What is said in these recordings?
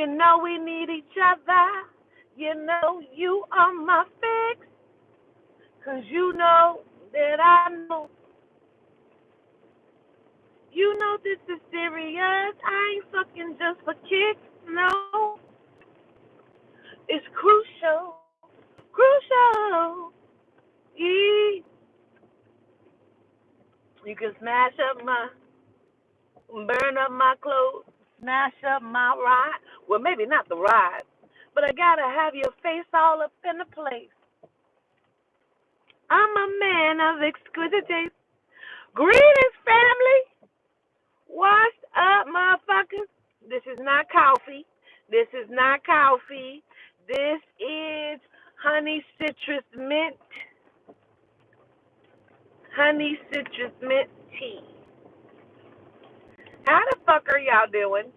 You know we need each other. You know you are my fix. 'Cause you know that I know. You know this is serious. I ain't fucking just for kicks. No. It's crucial. Crucial. Yeah. You can smash up my, burn up my clothes, smash up my ride. Well, maybe not the ride, but I gotta have your face all up in the place. I'm a man of exquisite taste. Greetings, family. What's up, motherfuckers? This is not coffee. This is not coffee. This is honey citrus mint. Honey citrus mint tea. How the fuck are y'all doing?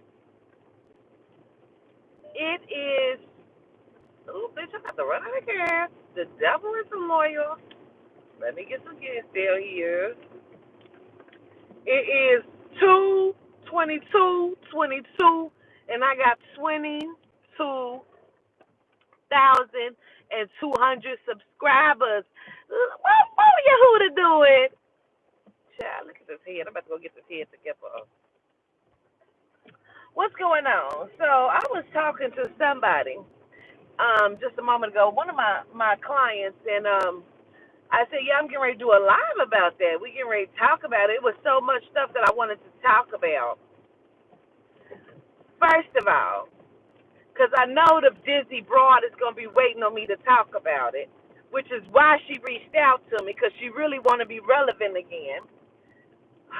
It is. Oh, bitch, I'm about to run out of gas. The devil is a lawyer. Let me get some gas down here. It is 2/22/22, and I got 22,200 subscribers. What you who to do it? Child, look at this head. I'm about to go get this head together. What's going on? So I was talking to somebody just a moment ago, one of my clients, and I said, yeah, I'm getting ready to do a live about that. We getting ready to talk about it. It was so much stuff that I wanted to talk about. First of all, because I know the Dizzy Broad is going to be waiting on me to talk about it, which is why she reached out to me, because she really want to be relevant again.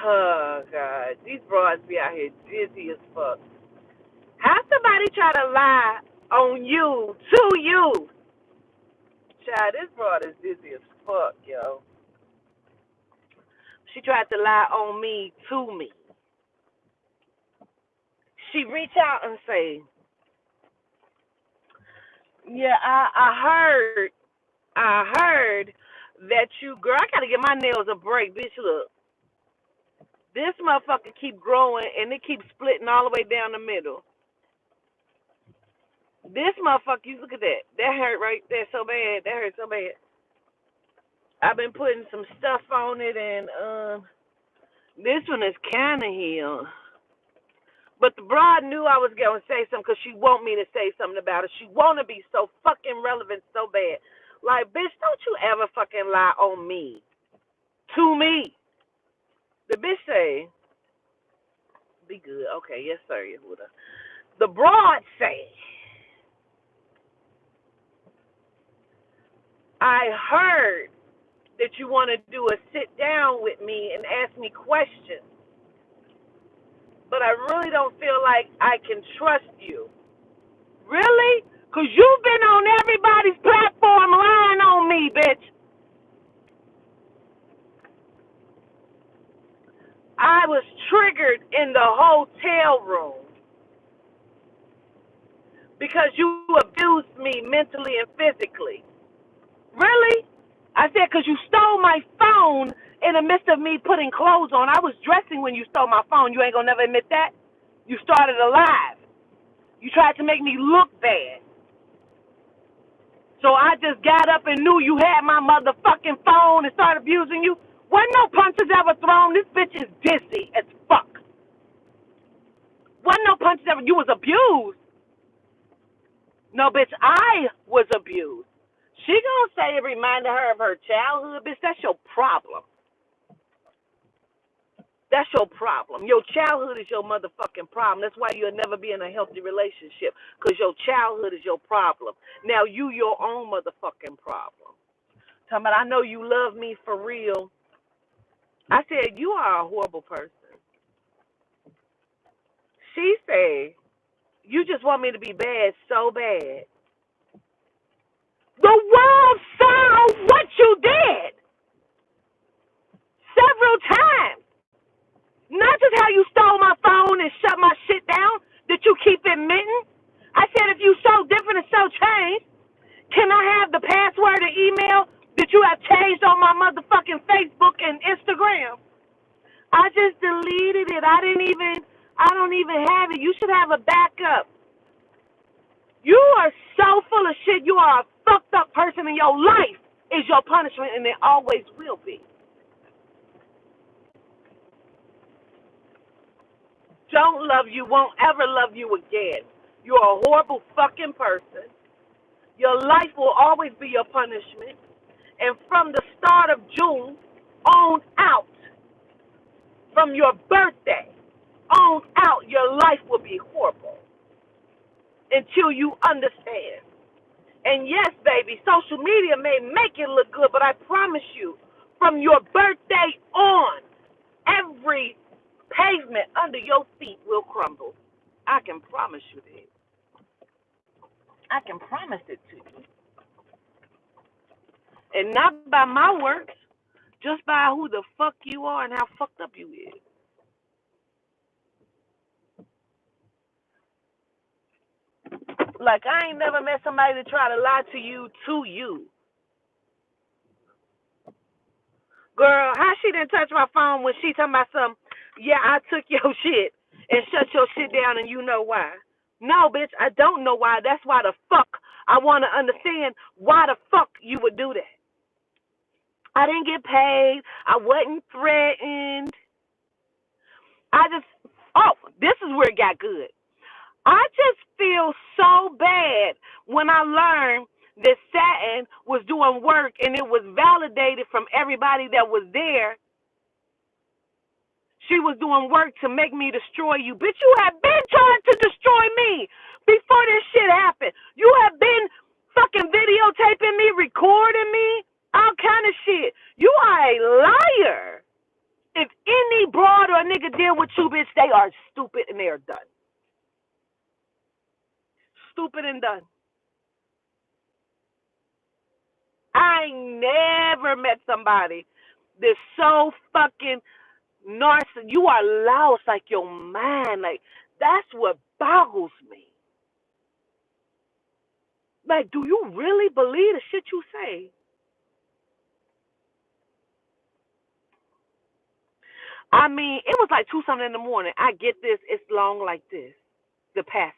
Oh, God. These broads be out here dizzy as fuck. How somebody try to lie on you, to you? Child, this broad is dizzy as fuck, yo. She tried to lie on me, to me. She reach out and say, yeah, I heard that you, girl, I gotta get my nails a break, bitch. Look, this motherfucker keep growing and it keeps splitting all the way down the middle. This motherfucker, you look at that. That hurt right there so bad. That hurt so bad. I've been putting some stuff on it, and this one is kind of healed. But the broad knew I was going to say something because she want me to say something about it. She want to be so fucking relevant so bad. Like, bitch, don't you ever fucking lie on me. To me. The bitch say, be good. Okay, yes, sir, Yehuda. The broad say, I heard that you want to do a sit down with me and ask me questions. But I really don't feel like I can trust you. Really? Because you've been on everybody's platform lying on me, bitch. I was triggered in the hotel room because you abused me mentally and physically. Really? I said, because you stole my phone in the midst of me putting clothes on. I was dressing when you stole my phone. You ain't going to never admit that? You started a live. You tried to make me look bad. So I just got up and knew you had my motherfucking phone and started abusing you. Wasn't no punches ever thrown. This bitch is dizzy as fuck. Wasn't no punches ever. You was abused. No, bitch, I was abused. She gonna say it reminded her of her childhood, bitch. That's your problem. That's your problem. Your childhood is your motherfucking problem. That's why you'll never be in a healthy relationship, because your childhood is your problem. Now you your own motherfucking problem. Talking about, I know you love me for real. I said, you are a horrible person. She said, you just want me to be bad so bad. The world saw what you did several times. Not just how you stole my phone and shut my shit down that you keep admitting. I said, if you so different and so changed, can I have the password and email that you have changed on my motherfucking Facebook and Instagram? I just deleted it. I don't even have it. You should have a backup. You are so full of shit. You are a fucked up person, and your life is your punishment, and it always will be. Don't love you, won't ever love you again. You're a horrible fucking person. Your life will always be your punishment. And from the start of June on out, from your birthday on out, your life will be horrible until you understand. And yes, baby, social media may make it look good, but I promise you, from your birthday on, every pavement under your feet will crumble. I can promise you that. I can promise it to you. And not by my works, just by who the fuck you are and how fucked up you is. Like, I ain't never met somebody to try to lie to you, to you. Girl, how she didn't touch my phone when she talking about something, yeah, I took your shit and shut your shit down and you know why. No, bitch, I don't know why. That's why the fuck I want to understand why the fuck you would do that. I didn't get paid. I wasn't threatened. I just, oh, this is where it got good. I just feel so bad when I learned that Satin was doing work and it was validated from everybody that was there. She was doing work to make me destroy you. Bitch, you have been trying to destroy me before this shit happened. You have been fucking videotaping me, recording me, all kind of shit. You are a liar. If any broad or a nigga deal with you, bitch, they are stupid and they are done. Stupid and done. I never met somebody that's so fucking narcissistic. You are lost like your mind. Like, that's what boggles me. Like, do you really believe the shit you say? I mean, it was like 2 something in the morning. I get this. It's long like this, the passage.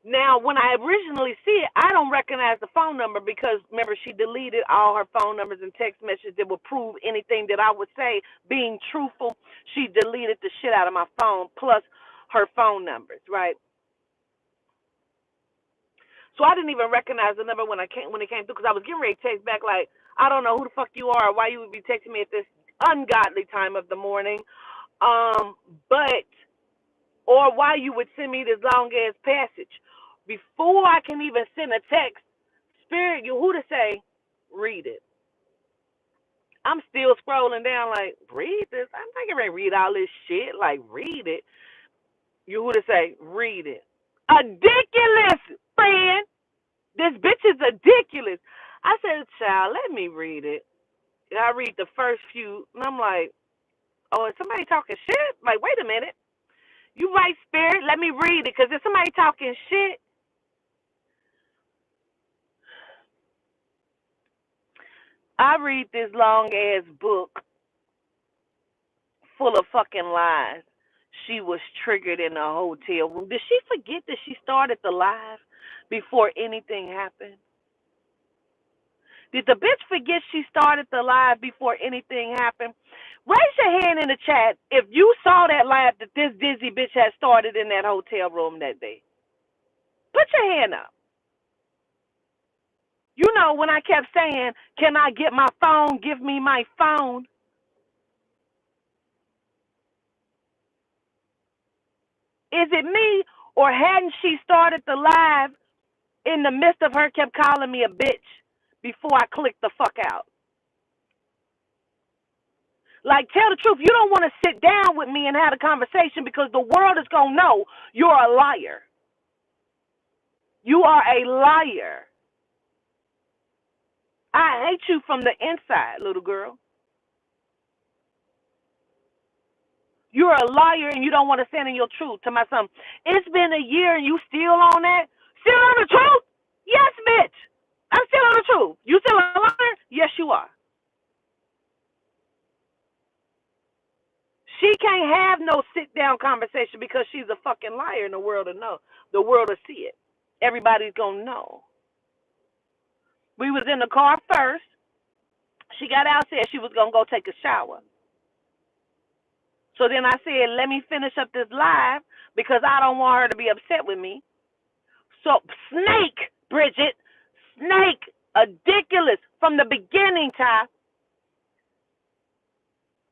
Now, when I originally see it, I don't recognize the phone number because, remember, she deleted all her phone numbers and text messages that would prove anything that I would say being truthful. She deleted the shit out of my phone, plus her phone numbers, right? So I didn't even recognize the number when it came through because I was getting ready to text back like, I don't know who the fuck you are or why you would be texting me at this ungodly time of the morning. But or why you would send me this long ass passage. Before I can even send a text, Spirit, you who to say, read it. I'm still scrolling down like, read this? I'm not gonna read all this shit. Like, read it. You who to say, read it. Ridiculous, friend. This bitch is ridiculous. I said, child, let me read it. And I read the first few, and I'm like, oh, is somebody talking shit? Like, wait a minute. You right, Spirit. Let me read it, because if somebody talking shit, I read this long-ass book full of fucking lies. She was triggered in the hotel room. Did she forget that she started the live before anything happened? Did the bitch forget she started the live before anything happened? Raise your hand in the chat if you saw that live that this dizzy bitch had started in that hotel room that day. Put your hand up. You know when I kept saying, can I get my phone? Give me my phone. Is it me, or hadn't she started the live in the midst of her kept calling me a bitch before I clicked the fuck out? Like, tell the truth. You don't want to sit down with me and have a conversation because the world is going to know you're a liar. You are a liar. I hate you from the inside, little girl. You're a liar and you don't want to stand in your truth. To my son, it's been a year and you still on that? Still on the truth? Yes, bitch. I'm still on the truth. You still a liar? Yes, you are. She We can't have no sit-down conversation because she's a fucking liar and the world will know. The world will see it. Everybody's going to know. We was in the car first. She got out, said she was going to go take a shower. So then I said, let me finish up this live because I don't want her to be upset with me. So, snake, Bridget, snake, ridiculous from the beginning, Ty.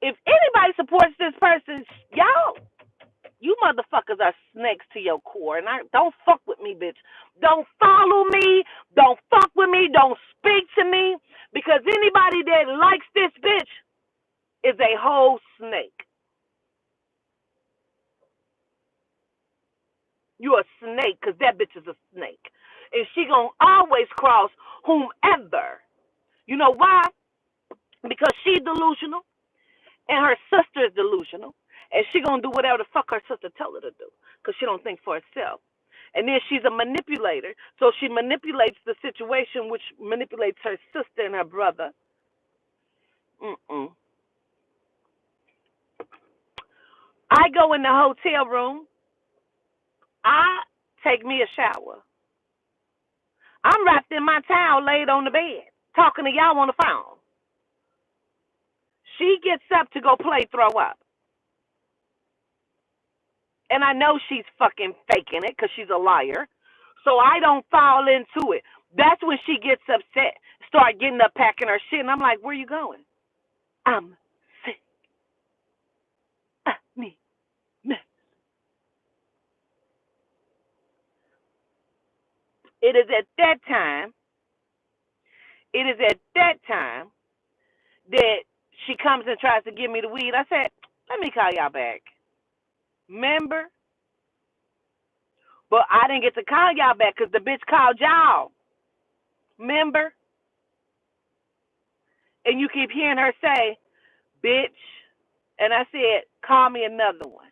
If anybody supports this person, y'all, you motherfuckers are snakes to your core. And don't fuck with me, bitch. Don't follow me. Don't fuck with me. Don't speak to me. Because anybody that likes this bitch is a whole snake. You a snake because that bitch is a snake. And she gonna always cross whomever. You know why? Because she's delusional and her sister is delusional. And she gonna do whatever the fuck her sister tell her to do because she don't think for herself. And then she's a manipulator. So she manipulates the situation, which manipulates her sister and her brother. I go in the hotel room. I take me a shower. I'm wrapped in my towel, laid on the bed, talking to y'all on the phone. She gets up to go play throw up. And I know she's fucking faking it because she's a liar. So I don't fall into it. That's when she gets upset, start getting up, packing her shit. And I'm like, where you going? I'm sick. I need medicine. It is at that time that she comes and tries to give me the weed. I said, let me call y'all back. Remember? But I didn't get to call y'all back because the bitch called y'all. Remember? And you keep hearing her say, bitch. And I said, call me another one.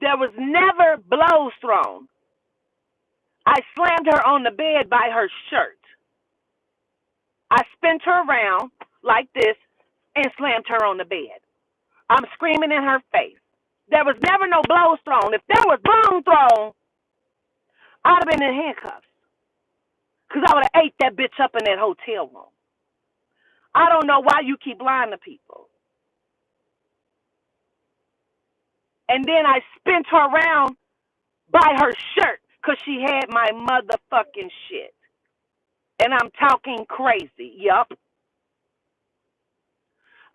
There was never blows thrown. I slammed her on the bed by her shirt. I spent her around like this and slammed her on the bed. I'm screaming in her face. There was never no blows thrown. If there was blows thrown, I'd have been in handcuffs. Because I would have ate that bitch up in that hotel room. I don't know why you keep lying to people. And then I spent her around by her shirt because she had my motherfucking shit. And I'm talking crazy. Yup.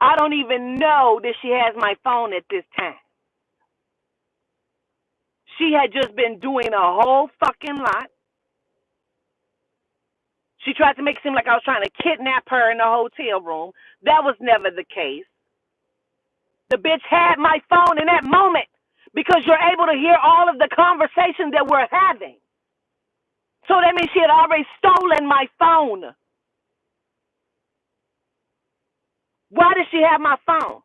I don't even know that she has my phone at this time. She had just been doing a whole fucking lot. She tried to make it seem like I was trying to kidnap her in the hotel room. That was never the case. The bitch had my phone in that moment because you're able to hear all of the conversations that we're having. So that means she had already stolen my phone. Why did she have my phone?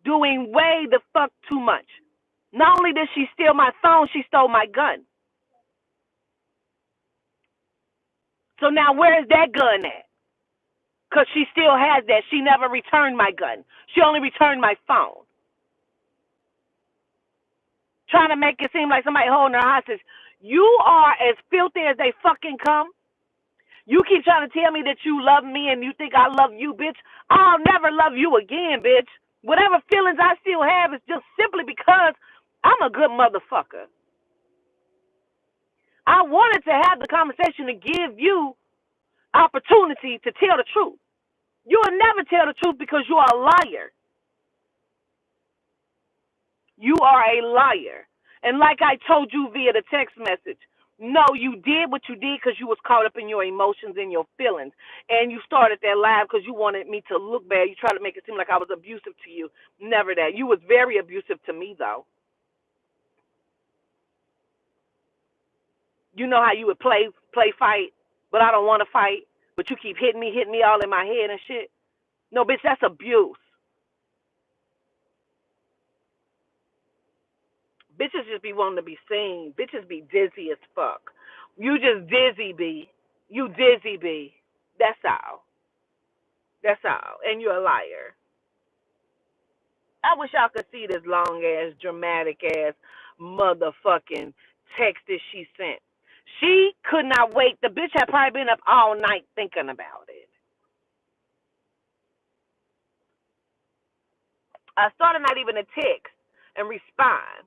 Doing way the fuck too much. Not only did she steal my phone, she stole my gun. So now where's that gun at? Because she still has that. She never returned my gun. She only returned my phone. Trying to make it seem like somebody holding her hostage. You are as filthy as they fucking come. You keep trying to tell me that you love me and you think I love you, bitch. I'll never love you again, bitch. Whatever feelings I still have is just simply because I'm a good motherfucker. I wanted to have the conversation to give you opportunity to tell the truth. You will never tell the truth because you are a liar. You are a liar. And like I told you via the text message, no, you did what you did because you was caught up in your emotions and your feelings. And you started that live because you wanted me to look bad. You tried to make it seem like I was abusive to you. Never that. You was very abusive to me, though. You know how you would play fight, but I don't want to fight. But you keep hitting me all in my head and shit. No, bitch, that's abuse. Bitches just be wanting to be seen. Bitches be dizzy as fuck. You just dizzy, B. You dizzy, B. That's all. That's all. And you're a liar. I wish y'all could see this long ass, dramatic ass motherfucking text that she sent. She could not wait. The bitch had probably been up all night thinking about it. I started not even a text and respond.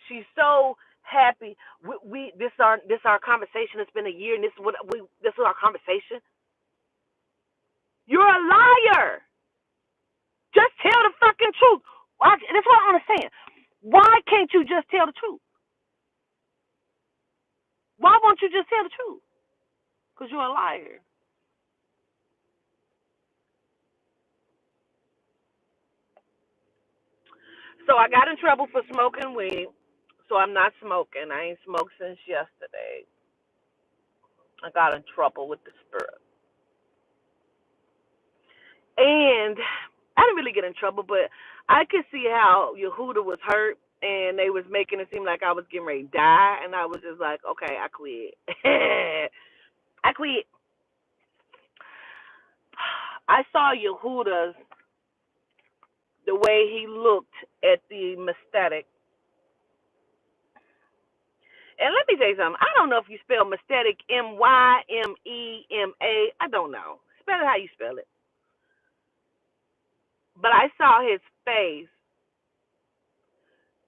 She's so happy. We this our conversation. It's been a year, and this is our conversation. You're a liar. Just tell the fucking truth. That's what I understand. Why can't you just tell the truth? Why won't you just tell the truth? Because you're a liar. So I got in trouble for smoking weed. So I'm not smoking. I ain't smoked since yesterday. I got in trouble with the spirit. And I didn't really get in trouble, but I could see how Yehuda was hurt and they was making it seem like I was getting ready to die. And I was just like, okay, I quit. I quit. I saw Yehuda's, the way he looked at the Mastatic. And let me tell you something. I don't know if you spell Mastatic Mymema. I don't know. Spell it how you spell it. But I saw his face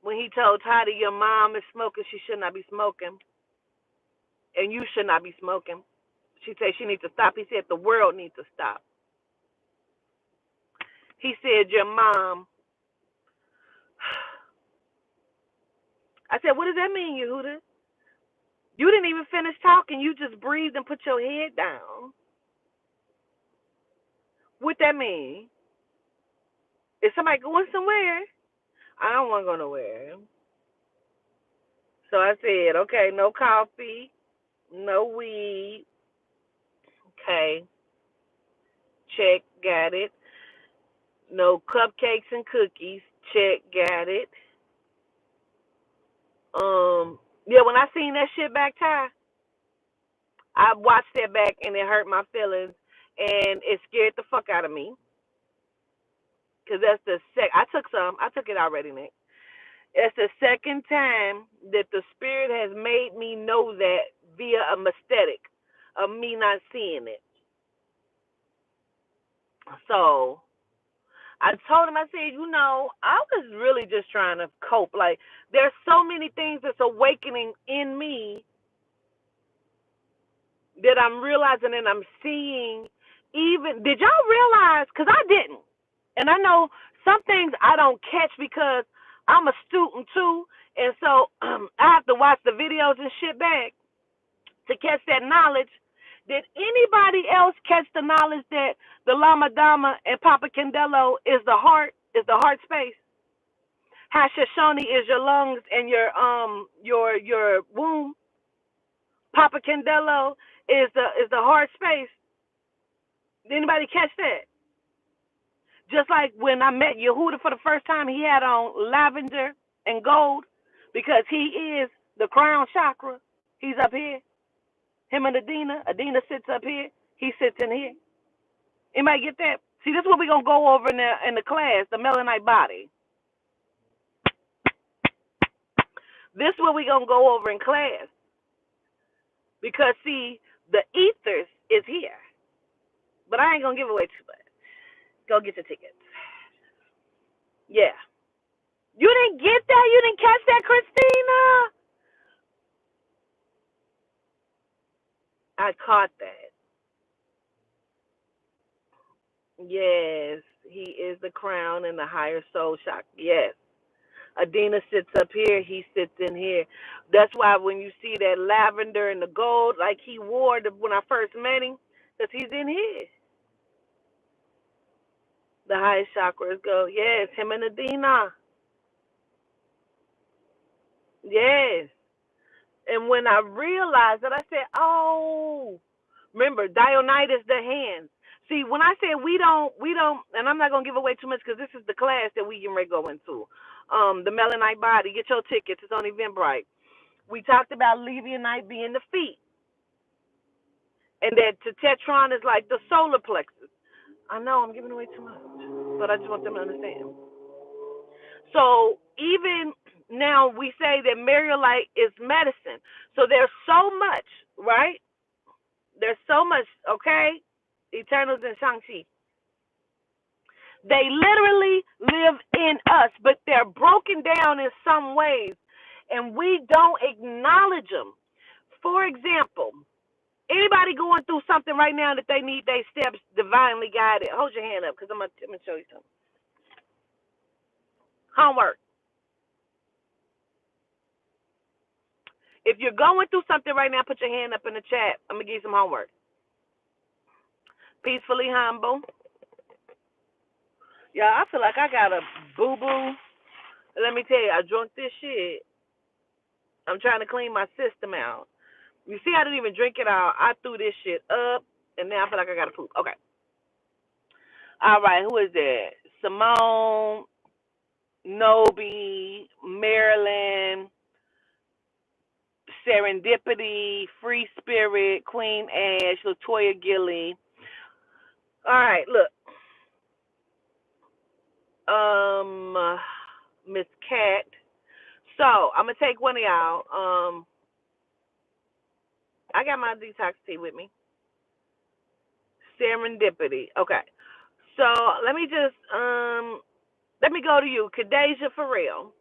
when he told Toddy, your mom is smoking, she should not be smoking. And you should not be smoking. She said she needs to stop. He said the world needs to stop. He said, your mom. I said, what does that mean, Yehuda? You didn't even finish talking. You just breathed and put your head down. What that mean? Is somebody going somewhere? I don't want to go nowhere. So I said, okay, no coffee, no weed. Okay, check, got it. No cupcakes and cookies. Check, got it. Yeah, when I seen that shit back, Ty, I watched that back and it hurt my feelings and it scared the fuck out of me. Cause that's the I took some. I took it already, Nick. It's the second time that the spirit has made me know that via a mistake of me not seeing it. So I told him, I said, I was really just trying to cope. Like, there's so many things that's awakening in me that I'm realizing and I'm seeing. Even, did y'all realize? Because I didn't. And I know some things I don't catch because I'm a student too. And so I have to watch the videos and shit back to catch that knowledge. Did anybody else catch the knowledge that the Lama Dama and Papa Candelo is the heart space? How Shoshone is your lungs and your womb. Papa Candelo is the heart space. Did anybody catch that? Just like when I met Yehuda for the first time, he had on lavender and gold because he is the crown chakra. He's up here. Him and Adina. Adina sits up here. He sits in here. Anybody get that? See, this is what we're going to go over in the class, the melanite body. This is what we're going to go over in class. Because, see, the ethers is here. But I ain't going to give away too much. Go get the tickets. Yeah. You didn't get that? You didn't catch that, Christina? I caught that. Yes. He is the crown and the higher soul chakra. Yes. Adina sits up here. He sits in here. That's why when you see that lavender and the gold, like he wore when I first met him, because he's in here. The highest chakras go. Yes, him and Adina. Yes. And when I realized that, I said, oh, remember, Dionysus the hands. See, when I said we don't, and I'm not going to give away too much because this is the class that we can go into. The Melanite body, get your tickets. It's on Eventbrite. We talked about Levionite being the feet. And that Tetron is like the solar plexus. I know I'm giving away too much, but I just want them to understand. So even now we say that Mariolite is medicine. So there's so much, right? There's so much, okay? Eternals and Shang-Chi. They literally live in us, but they're broken down in some ways, and we don't acknowledge them. For example, anybody going through something right now that they need their steps divinely guided, hold your hand up because I'm gonna show you something. Homework. If you're going through something right now, put your hand up in the chat. I'm gonna give you some homework. Peacefully humble. Yeah, I feel like I got a boo boo. Let me tell you, I drunk this shit. I'm trying to clean my system out. You see, I didn't even drink it all. I threw this shit up, and now I feel like I got to poop. Okay. All right, who is that? Simone, Nobi, Marilyn, Serendipity, Free Spirit, Queen Ash, Latoya Gilly. All right, look. Miss Cat. So I'm gonna take one of y'all. I got my detox tea with me. Serendipity. Okay. So let me go to you, Kadeja for real.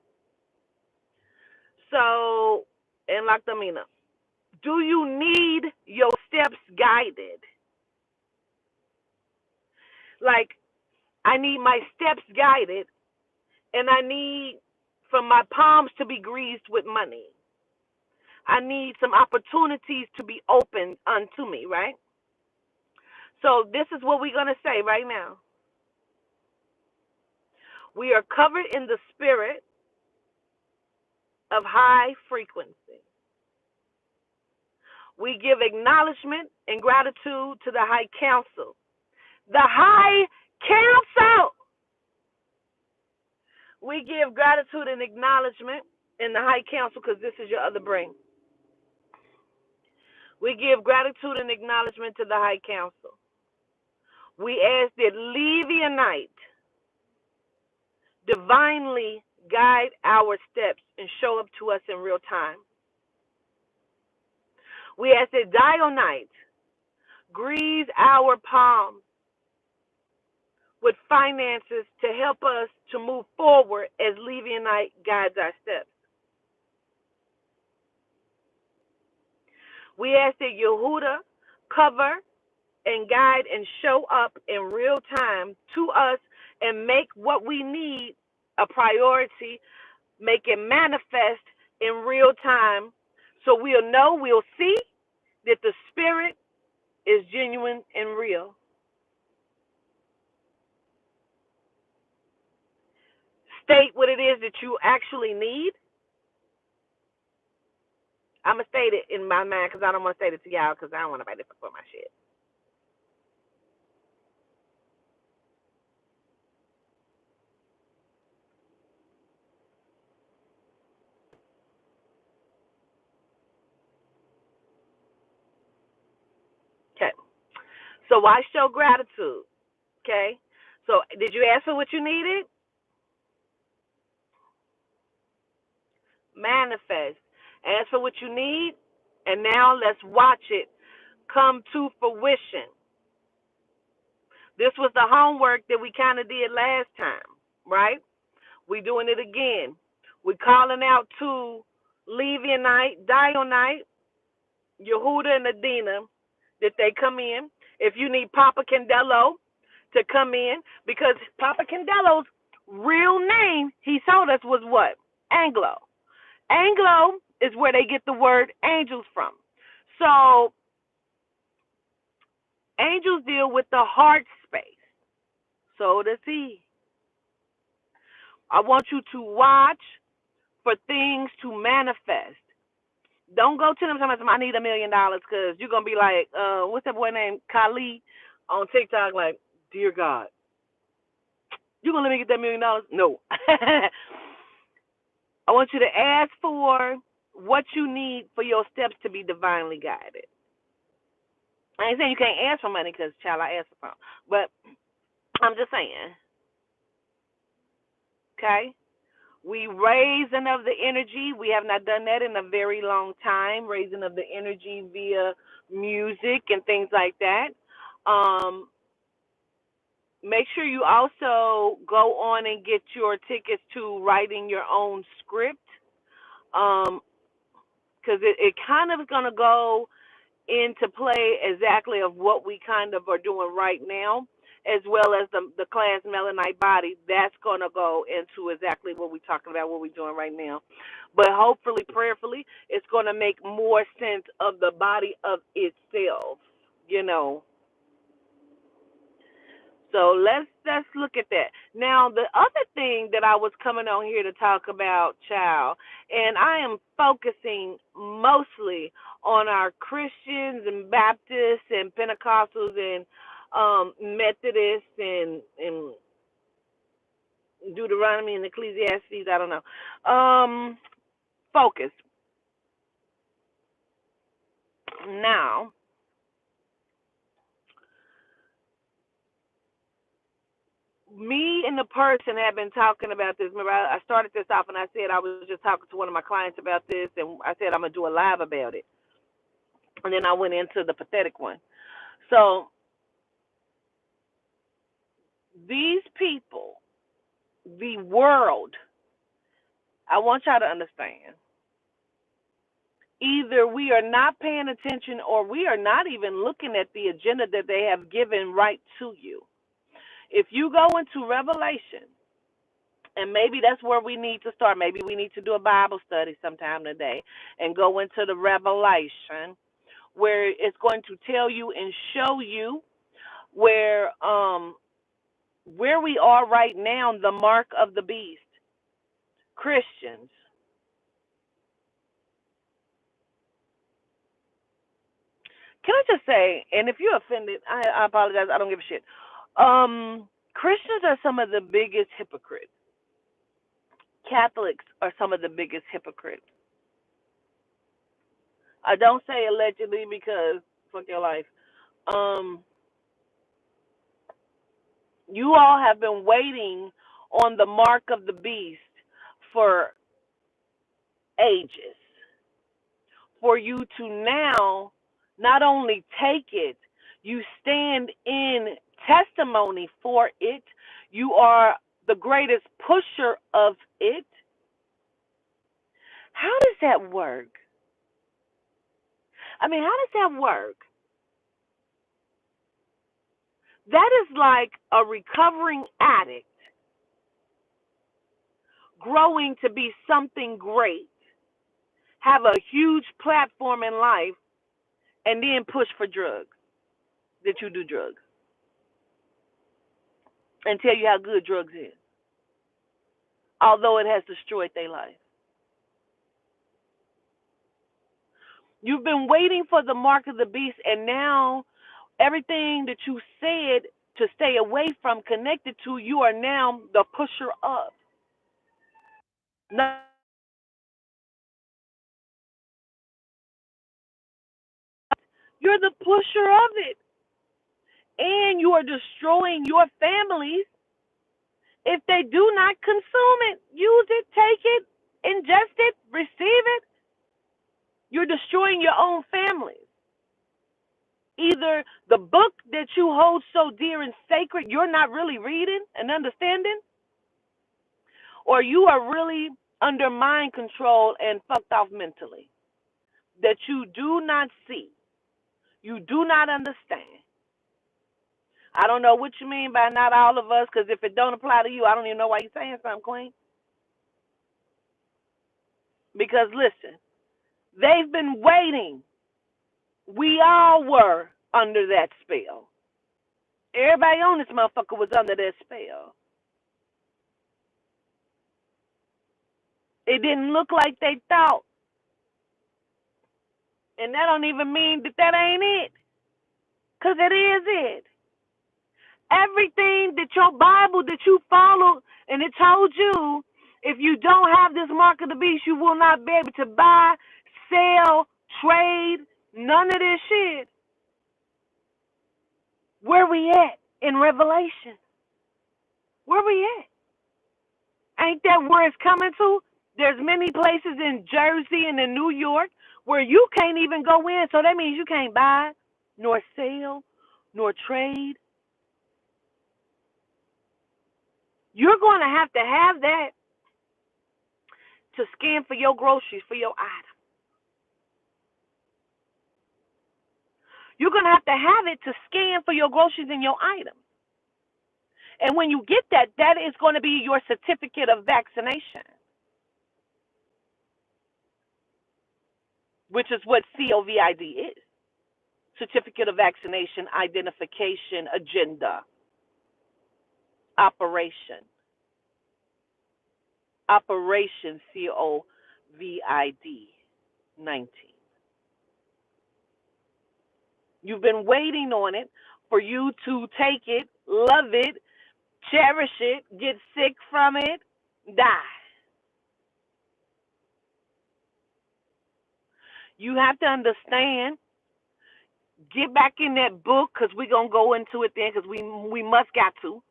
So and Lactamina. Do you need your steps guided? Like I need my steps guided and I need for my palms to be greased with money. I need some opportunities to be opened unto me, right? So this is what we're going to say right now. We are covered in the spirit of high frequency. We give acknowledgement and gratitude to the high council. The high council. We give gratitude and acknowledgement in the high council because this is your other brain. We give gratitude and acknowledgement to the high council. We ask that Levianite divinely guide our steps and show up to us in real time. We ask that Dionite grease our palms with finances to help us to move forward as Levianite guides our steps. We ask that Yehuda cover and guide and show up in real time to us and make what we need a priority, make it manifest in real time so we'll know, we'll see that the spirit is genuine and real. State what it is that you actually need. I'm going to state it in my mind because I don't want to state it to y'all because I don't want nobody to fuck my shit. Okay. So why show gratitude? Okay. So did you ask for what you needed? Manifest. Ask for what you need, and now let's watch it come to fruition. This was the homework that we kind of did last time, right? We doing it again. We calling out to Levianite, Dionite, Yehuda, and Adina that they come in. If you need Papa Candelo to come in, because Papa Candelo's real name, he told us, was what? Anglo. Anglo is where they get the word angels from. So angels deal with the heart space. So does he. I want you to watch for things to manifest. Don't go to them telling them I need $1 million because you're gonna be like, what's that boy named Kali on TikTok? Like, dear God, you gonna let me get that $1 million? No. I want you to ask for what you need for your steps to be divinely guided. I ain't saying you can't ask for money because, child, I asked for phone. But I'm just saying, okay? We raising of the energy. We have not done that in a very long time, raising of the energy via music and things like that. Um, Make sure you also go on and get your tickets to writing your own script, because it kind of is going to go into play exactly of what we kind of are doing right now, as well as the class Melanite Body. That's going to go into exactly what we're talking about, what we're doing right now. But hopefully, prayerfully, it's going to make more sense of the body of itself, you know. So let's look at that. Now, the other thing that I was coming on here to talk about, child, and I am focusing mostly on our Christians and Baptists and Pentecostals and Methodists and Deuteronomy and Ecclesiastes. I don't know. Focus now. Me and the person have been talking about this. Remember, I started this off and I said I was just talking to one of my clients about this, and I said I'm gonna do a live about it, and then I went into the pathetic one. So these people, the world, I want y'all to understand. Either we are not paying attention, or we are not even looking at the agenda that they have given right to you. If you go into Revelation, and maybe that's where we need to start. Maybe we need to do a Bible study sometime today and go into the Revelation, where it's going to tell you and show you where we are right now, the mark of the beast. Christians. Can I just say, and if you're offended, I apologize. I don't give a shit. Christians are some of the biggest hypocrites. Catholics are some of the biggest hypocrites. I don't say allegedly because fuck your life. Um, you all have been waiting on the mark of the beast for ages. For you to now not only take it, you stand in testimony for it. You are the greatest pusher of it. How does that work? I mean, how does that work? That is like a recovering addict growing to be something great, have a huge platform in life, and then push for drugs, that you do drugs, and tell you how good drugs is, although it has destroyed their life. You've been waiting for the mark of the beast, and now everything that you said to stay away from, connected to, you are now the pusher of. Now, you're the pusher of it, and you are destroying your families if they do not consume it, use it, take it, ingest it, receive it. You're destroying your own families. Either the book that you hold so dear and sacred, you're not really reading and understanding, or you are really under mind control and fucked off mentally, that you do not see, you do not understand. I don't know what you mean by not all of us, because if it don't apply to you, I don't even know why you're saying something, Queen. Because listen, they've been waiting. We all were under that spell. Everybody on this motherfucker was under that spell. It didn't look like they thought. And that don't even mean that that ain't it. Because it is it. Everything that your Bible that you follow, and it told you, if you don't have this mark of the beast, you will not be able to buy, sell, trade, none of this shit. we at in Revelation? Where we at? Ain't that where it's coming to? There's many places in Jersey and in New York where you can't even go in. So that means you can't buy, nor sell, nor trade. You're going to have that to scan for your groceries, for your item. You're going to have it to scan for your groceries and your items. And when you get that, that is going to be your certificate of vaccination, which is what COVID is. Certificate of Vaccination, Identification, Agenda, Operation. Operation COVID 19. You've been waiting on it for you to take it, love it, cherish it, get sick from it, die. You have to understand, get back in that book, because we're going to go into it then, because we must got to,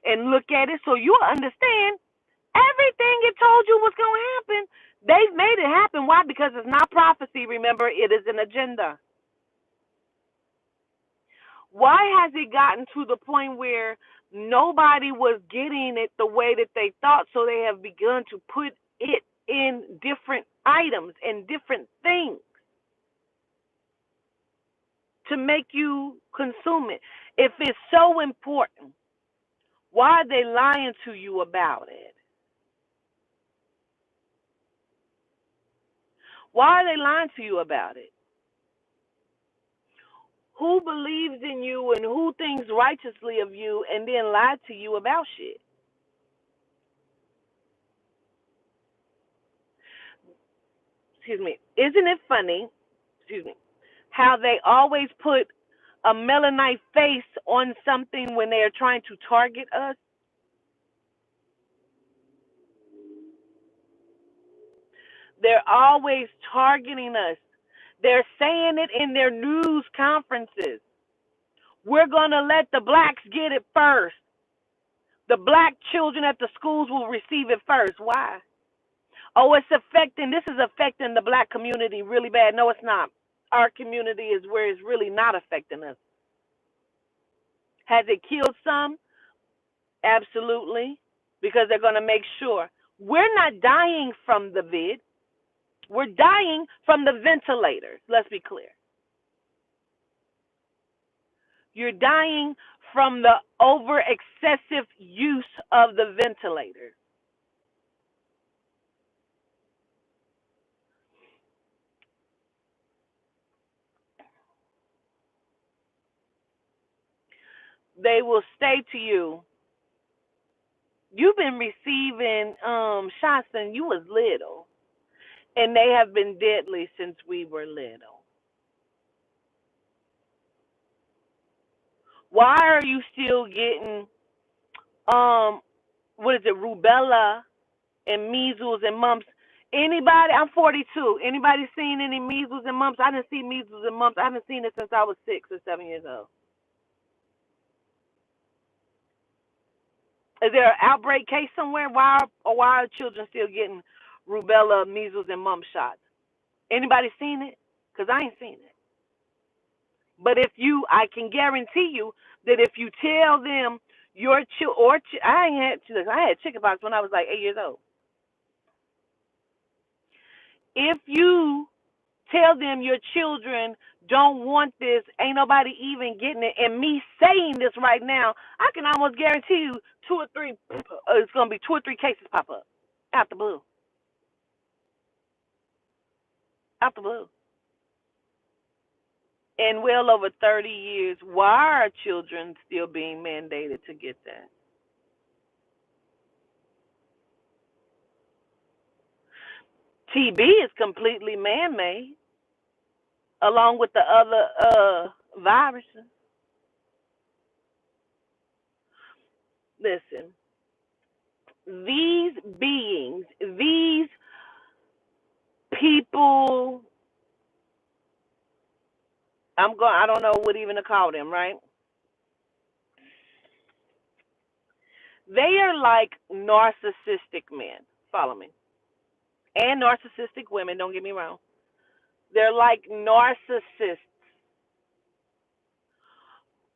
and look at it so you'll understand everything it told you was going to happen. They've made it happen. Why? Because it's not prophecy, remember, it is an agenda. Why has it gotten to the point where nobody was getting it the way that they thought, so they have begun to put it in different items and different things to make you consume it? If it's so important, why are they lying to you about it? Why are they lying to you about it? Who believes in you and who thinks righteously of you and then lied to you about shit? Excuse me. Isn't it funny, excuse me, how they always put a melanite face on something when they are trying to target us? They're always targeting us. They're saying it in their news conferences. We're going to let the blacks get it first. The black children at the schools will receive it first. Why? Oh, this is affecting the black community really bad. No, it's not. Our community is where it's really not affecting us. Has it killed some? Absolutely. Because they're going to make sure. We're not dying from the vid. We're dying from the ventilators. Let's be clear. You're dying from the over excessive use of the ventilator. They will say to you, you've been receiving shots since you was little, and they have been deadly since we were little. Why are you still getting what is it, rubella and measles and mumps? Anybody? I'm 42. Anybody seen any measles and mumps? I didn't see measles and mumps. I haven't seen it since I was 6 or 7 years old. Is there an outbreak case somewhere? Why are children still getting rubella, measles, and mumps shots? Anybody seen it? Because I ain't seen it. But I can guarantee you that if you tell them I had chickenpox when I was like 8 years old. If you tell them your children don't want this, ain't nobody even getting it, and me saying this right now, I can almost guarantee you it's going to be 2 or 3 cases pop up out the blue. Out the blue. In well over 30 years, why are children still being mandated to get that? TB is completely man-made, along with the other viruses. Listen, these beings, these people, I don't know what even to call them, right? They are like narcissistic men. Follow me. And narcissistic women, don't get me wrong. They're like narcissists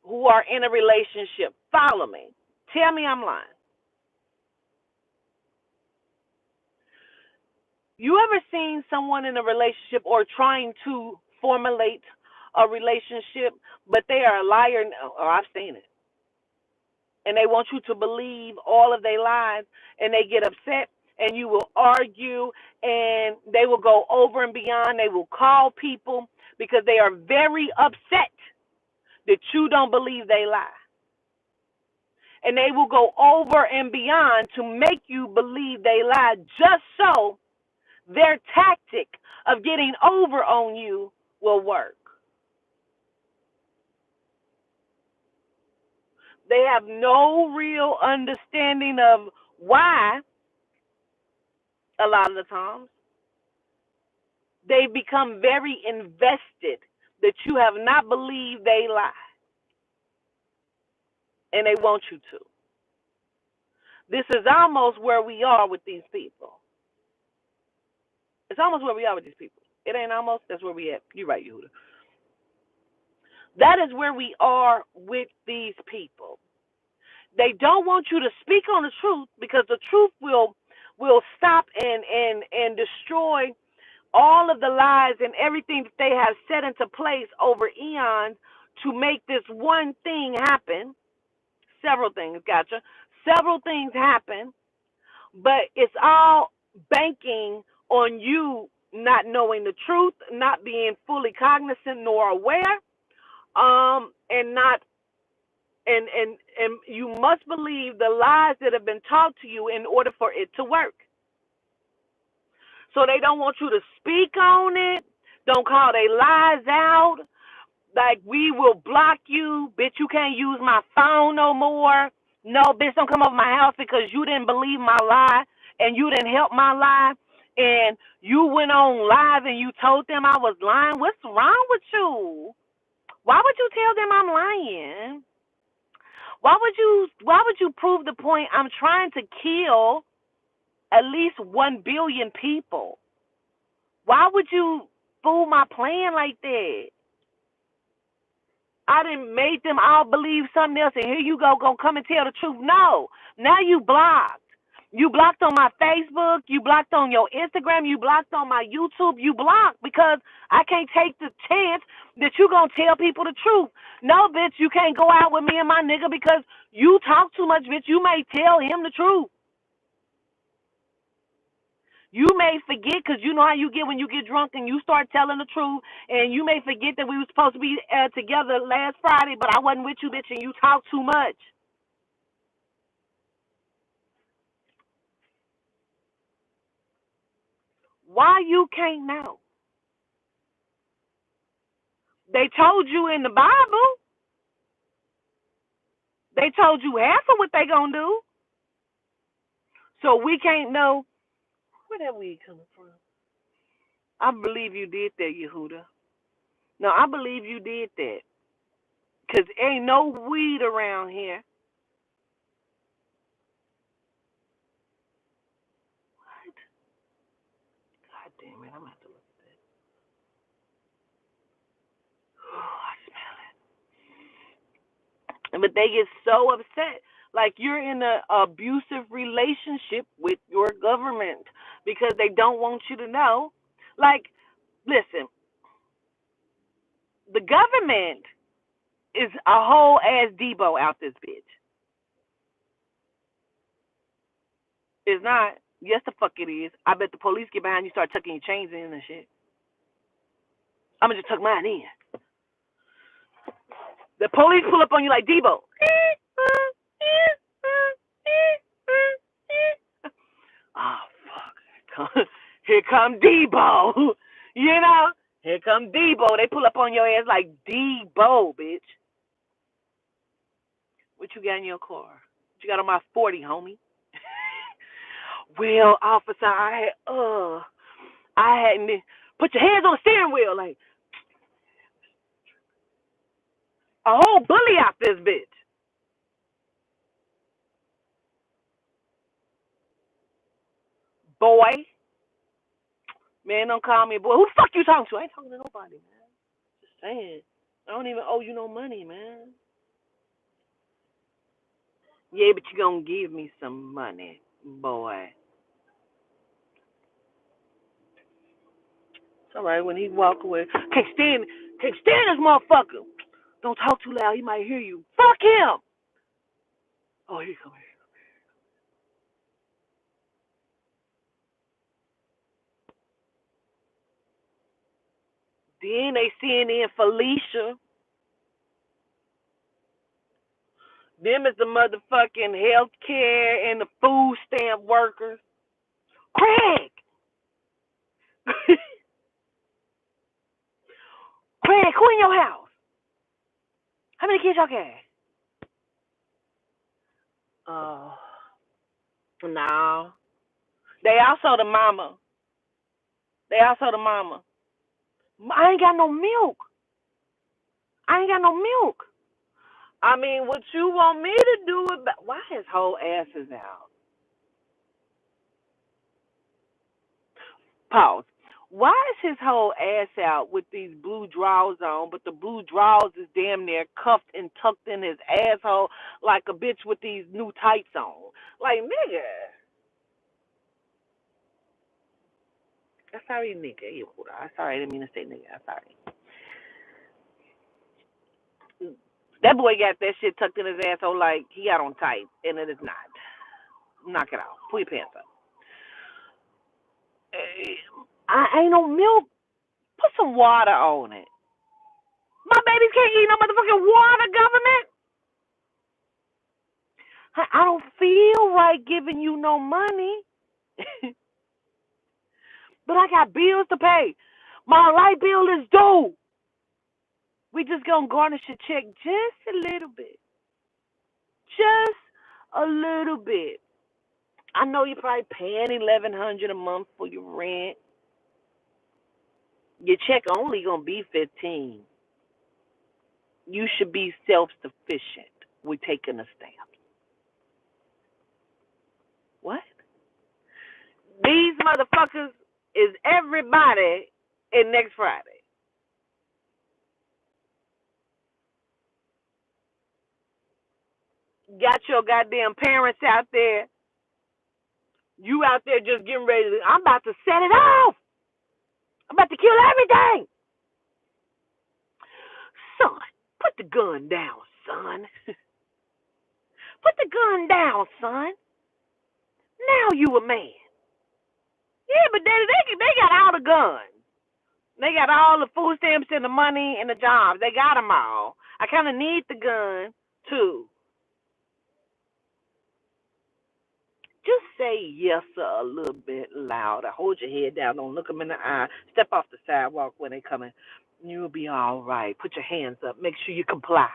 who are in a relationship. Follow me. Tell me I'm lying. You ever seen someone in a relationship or trying to formulate a relationship, but they are a liar? Or I've seen it. And they want you to believe all of their lies, and they get upset, and you will argue, and they will go over and beyond. They will call people because they are very upset that you don't believe they lie. And they will go over and beyond to make you believe they lie just so their tactic of getting over on you will work. They have no real understanding of why, a lot of the times. They become very invested that you have not believed they lie. And they want you to. This is almost where we are with these people. It's almost where we are with these people. It ain't almost, that's where we at. You're right, Yehuda. That is where we are with these people. They don't want you to speak on the truth because the truth will stop and destroy all of the lies and everything that they have set into place over eons to make this one thing happen. Several things, gotcha. Several things happen, but it's all banking on you not knowing the truth, not being fully cognizant nor aware, and not and you must believe the lies that have been taught to you in order for it to work. So they don't want you to speak on it. Don't call their lies out. Like, we will block you. Bitch, you can't use my phone no more. No, bitch, don't come over my house because you didn't believe my lie and you didn't help my lie. And you went on live and you told them I was lying. What's wrong with you? Why would you tell them I'm lying? Why would you prove the point I'm trying to kill at least 1 billion people? Why would you fool my plan like that? I done made them all believe something else, and here you go come and tell the truth. No, now you blocked. You blocked on my Facebook. You blocked on your Instagram. You blocked on my YouTube. You blocked because I can't take the chance that you going to tell people the truth. No, bitch, you can't go out with me and my nigga because you talk too much, bitch. You may tell him the truth. You may forget because you know how you get when you get drunk and you start telling the truth, and you may forget that we were supposed to be together last Friday, but I wasn't with you, bitch, and you talk too much. Why you can't know? They told you in the Bible. They told you half of what they gonna do. So we can't know where that weed coming from. I believe you did that, Yehuda. No, I believe you did that. Because ain't no weed around here. What? God damn it, I'm gonna have to look at that. Oh, I smell it. But they get so upset. Like you're in an abusive relationship with your government because they don't want you to know. Like, listen, the government is a whole ass Debo out this bitch. It's not. Yes, the fuck it is. I bet the police get behind you, start tucking your chains in and shit. I'm gonna just tuck mine in. The police pull up on you like Debo. Oh fuck! Here come Debo. You know, here come Debo. They pull up on your ass like Debo, bitch. What you got in your car? What you got on my 40, homie? Well, officer, I hadn't put your hands on the steering wheel, like a whole bully out this bitch. boy. Man, don't call me a boy. Who the fuck you talking to? I ain't talking to nobody, man. Just saying. I don't even owe you no money, man. Yeah, but you gonna give me some money, boy. It's all right when he walk away. Can't stand this motherfucker. Don't talk too loud. He might hear you. Fuck him. Oh, here he come here. Then they send in Felicia. Them is the motherfucking healthcare and the food stamp workers. Craig! Craig, who in your house? How many kids y'all got? No. They also the mama. They also the mama. I ain't got no milk. I ain't got no milk. I mean, what you want me to do about... Why his whole ass is out? Pause. Why is his whole ass out with these blue drawers on, but the blue drawers is damn near cuffed and tucked in his asshole like a bitch with these new tights on? Like, nigga. I'm sorry, nigga. I'm sorry, I didn't mean to say nigga. I'm sorry. That boy got that shit tucked in his asshole like he got on tights, and it is not. Knock it off. Pull your pants up. I ain't no milk. Put some water on it. My babies can't eat no motherfucking water, government. I don't feel right giving you no money. But I got bills to pay. My light bill is due. We just gonna garnish your check just a little bit. Just a little bit. I know you're probably paying $1,100 a month for your rent. Your check only gonna be 15. You should be self sufficient. We're taking a stamp. What? These motherfuckers is everybody in next Friday. Got your goddamn parents out there. You out there just getting ready to... I'm about to set it off. I'm about to kill everything. Son, put the gun down, son. Put the gun down, son. Now you a man. Yeah, but they got all the guns. They got all the food stamps and the money and the jobs. They got them all. I kind of need the gun, too. Just say yes, sir, a little bit louder. Hold your head down. Don't look them in the eye. Step off the sidewalk when they coming. You'll be all right. Put your hands up. Make sure you comply.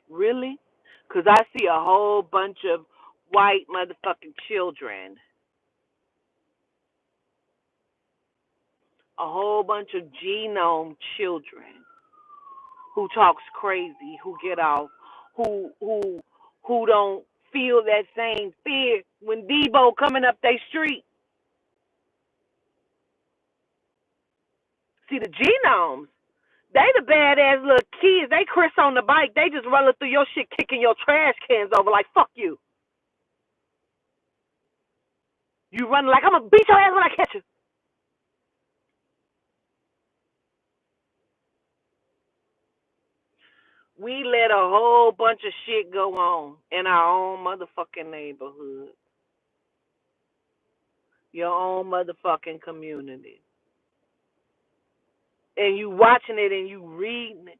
Really? Because I see a whole bunch of white motherfucking children. A whole bunch of genome children who talks crazy, who get off, who don't feel that same fear when Debo coming up their street. See, the genomes, they the badass little kids. They Chris on the bike. They just running through your shit, kicking your trash cans over like, fuck you. You running like, I'm going to beat your ass when I catch you. We let a whole bunch of shit go on in our own motherfucking neighborhood. Your own motherfucking community. And you watching it and you reading it.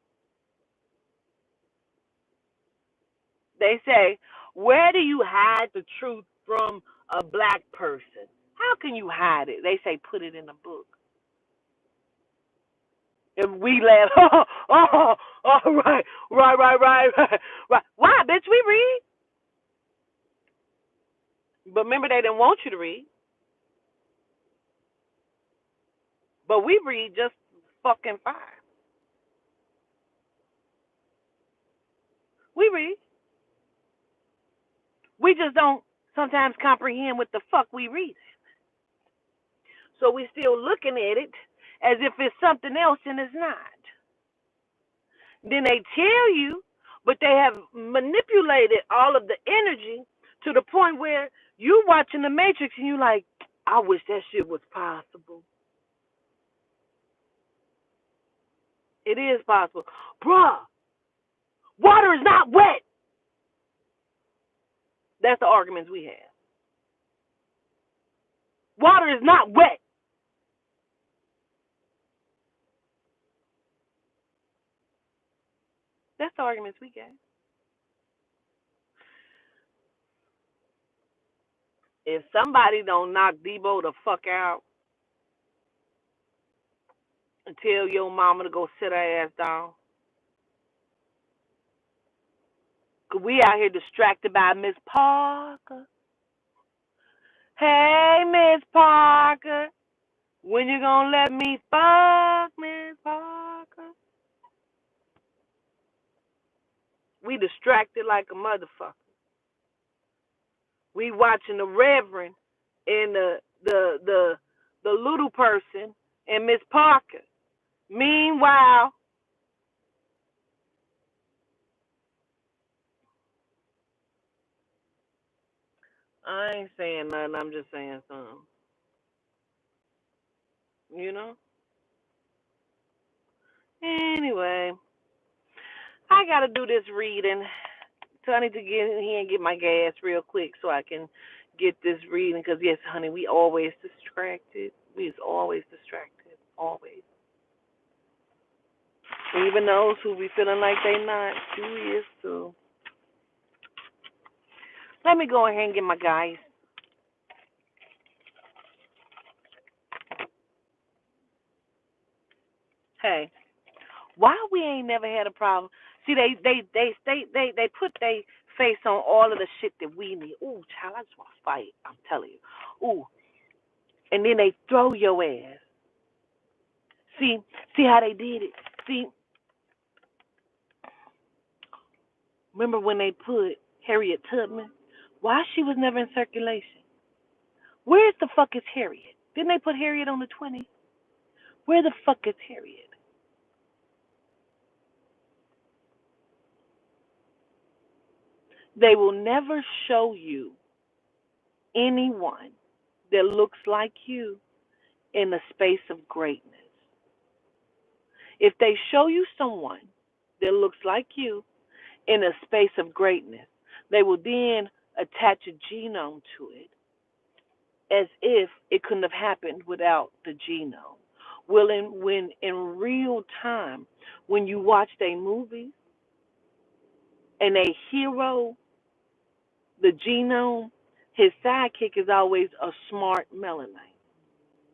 They say, where do you hide the truth from a black person? How can you hide it? They say, put it in a book. And we laugh, right. Why, bitch, we read. But remember, they didn't want you to read. But we read just fucking fine. We read. We just don't sometimes comprehend what the fuck we read. So we still looking at it as if it's something else and it's not. Then they tell you, but they have manipulated all of the energy to the point where you watching the Matrix and you like, I wish that shit was possible. It is possible. Bruh, water is not wet. That's the arguments we have. Water is not wet. That's the arguments we get. If somebody don't knock Debo the fuck out and tell your mama to go sit her ass down, 'cause we out here distracted by Miss Parker. Hey, Miss Parker, when you gonna let me fuck Miss Parker? We distracted like a motherfucker. We watching the Reverend and the little person and Miss Parker. Meanwhile, I ain't saying nothing. I'm just saying something. You know? Anyway, I got to do this reading. So I need to get in here and get my gas real quick so I can get this reading. Because, yes, honey, we always distracted. We is always distracted. Always. Even those who be feeling like they not. You is too. Let me go ahead and get my guys. Hey, why we ain't never had a problem? See, they put their face on all of the shit that we need. Ooh, child, I just want to fight. I'm telling you. Ooh, and then they throw your ass. See, see how they did it. See, remember when they put Harriet Tubman? Why she was never in circulation? Where's the fuck is Harriet? Didn't they put Harriet on the 20? Where the fuck is Harriet? They will never show you anyone that looks like you in the space of greatness. If they show you someone that looks like you in a space of greatness, they will then attach a genome to it as if it couldn't have happened without the genome. Well, when in real time, when you watch a movie and a hero, the genome, his sidekick is always a smart melanite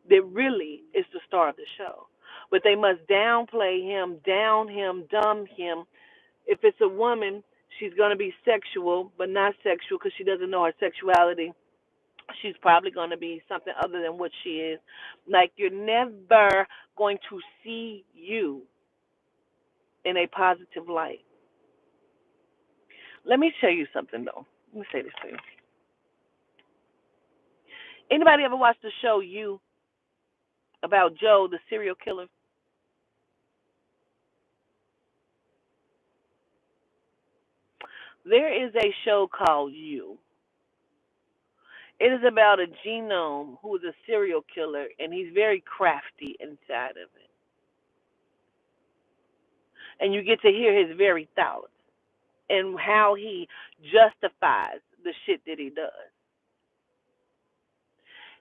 that really is the star of the show. But they must downplay him, dumb him. If it's a woman, she's going to be sexual, but not sexual because she doesn't know her sexuality. She's probably going to be something other than what she is. Like, you're never going to see you in a positive light. Let me tell you something, though. Let me say this to you. Anybody ever watched the show You about Joe, the serial killer? There is a show called You. It is about a genome who is a serial killer, and he's very crafty inside of it. And you get to hear his very thoughts and how he justifies the shit that he does.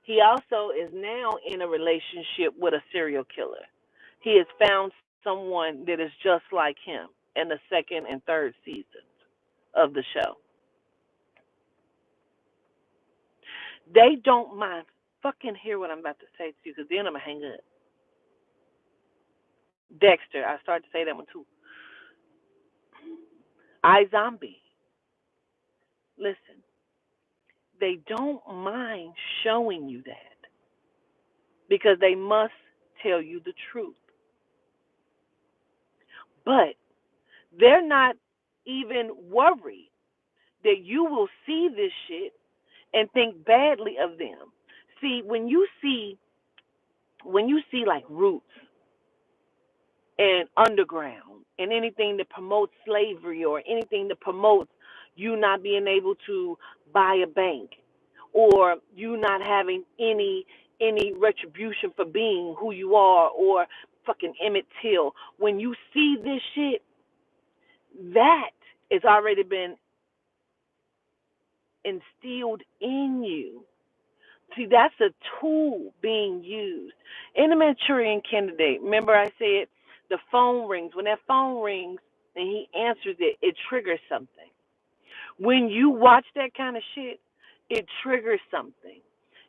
He also is now in a relationship with a serial killer. He has found someone that is just like him in the second and third seasons of the show. They don't mind. Fucking hear what I'm about to say to you because then I'm going to hang up. Dexter, I started to say that one too. iZombie. Listen, they don't mind showing you that because they must tell you the truth. But they're not even worried that you will see this shit and think badly of them. See, when you see like Roots and Underground and anything that promotes slavery or anything that promotes you not being able to buy a bank or you not having any retribution for being who you are or fucking Emmett Till, when you see this shit, that has already been instilled in you. See, that's a tool being used. In the Manchurian Candidate, remember I said the phone rings. When that phone rings and he answers it, it triggers something. When you watch that kind of shit, it triggers something.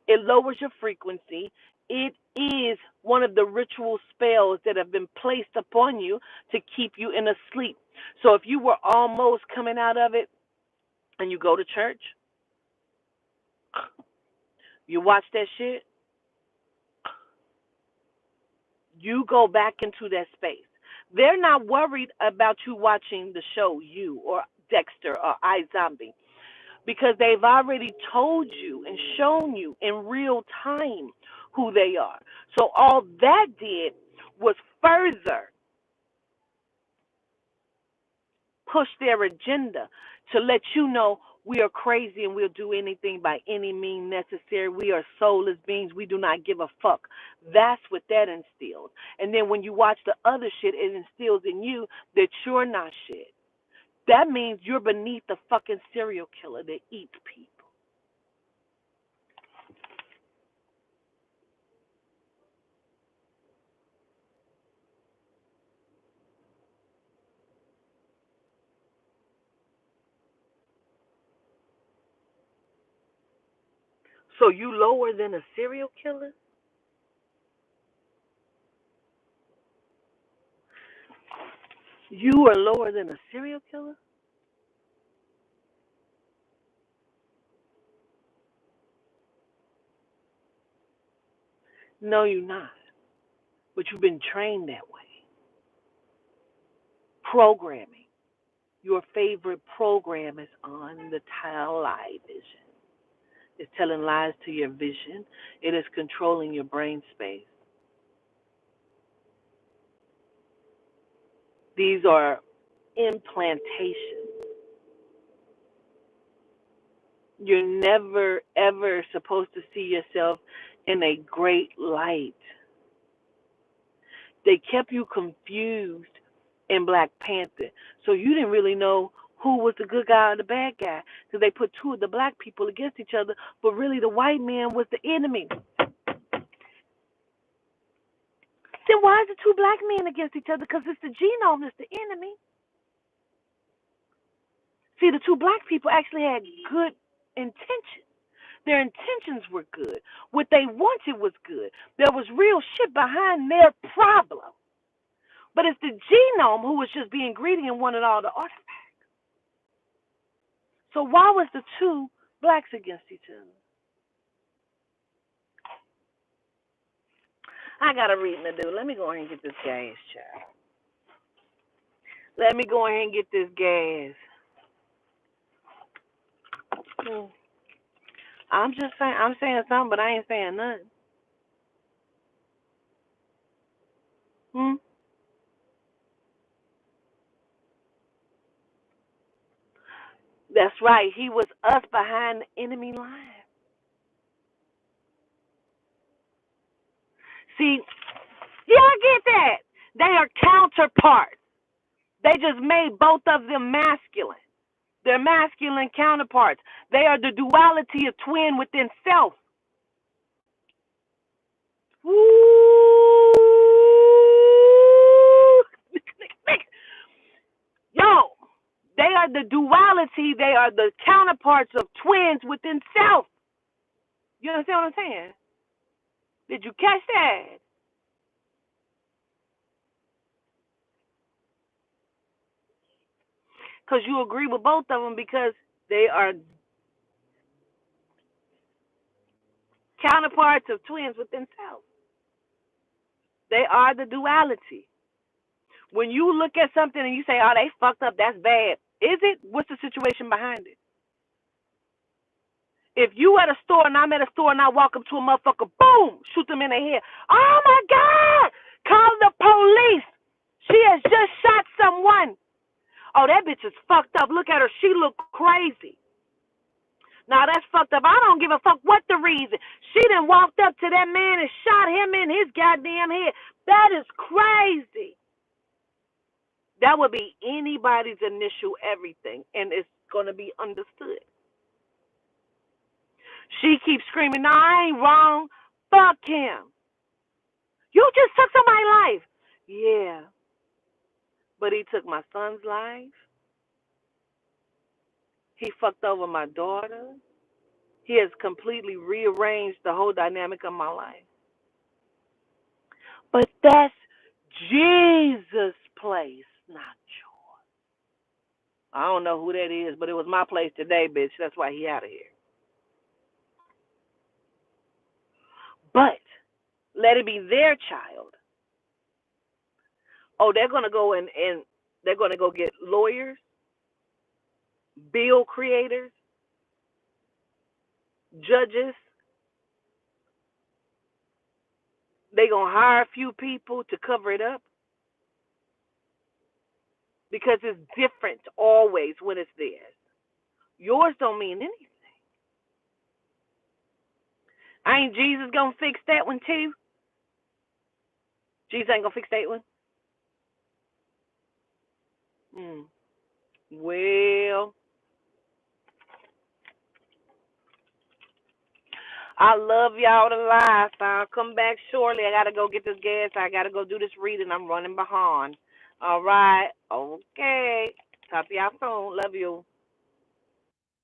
It lowers your frequency. It is one of the ritual spells that have been placed upon you to keep you in a sleep. So if you were almost coming out of it and you go to church, you watch that shit, you go back into that space. They're not worried about you watching the show, you or Dexter or iZombie, because they've already told you and shown you in real time who they are. So all that did was further push their agenda to let you know we are crazy and we'll do anything by any means necessary. We are soulless beings. We do not give a fuck. That's what that instills. And then when you watch the other shit, it instills in you that you're not shit. That means you're beneath the fucking serial killer that eats people. So you lower than a serial killer? You are lower than a serial killer? No, you're not. But you've been trained that way. Programming. Your favorite program is on the television. It's telling lies to your vision. It is controlling your brain space. These are implantations. You're never, ever supposed to see yourself in a great light. They kept you confused in Black Panther. So you didn't really know who was the good guy or the bad guy. Because they put two of the black people against each other, but really the white man was the enemy. Then why is the two black men against each other? Because it's the genome that's the enemy. See, the two black people actually had good intentions. Their intentions were good. What they wanted was good. There was real shit behind their problem. But it's the genome who was just being greedy and wanted all the artifacts. So why was the two blacks against each other? I got a reading to do. Let me go ahead and get this gas, child. Let me go ahead and get this gas. I'm just saying, I'm saying something, but I ain't saying nothing. Hmm? That's right. He was us behind the enemy line. See, y'all get that? They are counterparts. They just made both of them masculine. They're masculine counterparts. They are the duality of twin within self. Woo! Yo, they are the duality. They are the counterparts of twins within self. You understand what I'm saying? Did you catch that? Because you agree with both of them because they are counterparts of twins within self. They are the duality. When you look at something and you say, oh, they fucked up, that's bad. Is it? What's the situation behind it? If you at a store and I'm at a store and I walk up to a motherfucker, boom, shoot them in the head. Oh my God! Call the police. She has just shot someone. Oh, that bitch is fucked up. Look at her. She look crazy. Now that's fucked up. I don't give a fuck what the reason. She done walked up to that man and shot him in his goddamn head. That is crazy. That would be anybody's initial everything, and it's gonna be understood. She keeps screaming, "No, I ain't wrong. Fuck him. You just took somebody's life." Yeah, but he took my son's life. He fucked over my daughter. He has completely rearranged the whole dynamic of my life. But that's Jesus' place, not yours. I don't know who that is, but it was my place today, bitch. That's why he out of here. But let it be their child. Oh, they're gonna go and they're gonna go get lawyers, bill creators, judges. They gonna hire a few people to cover it up because it's different always when it's theirs. Yours don't mean anything. Ain't Jesus gonna fix that one too? Jesus ain't gonna fix that one. Hmm. Well, I love y'all to life. I'll come back shortly. I gotta go get this gas. I gotta go do this reading. I'm running behind. All right. Okay. Talk to y'all soon. Love you.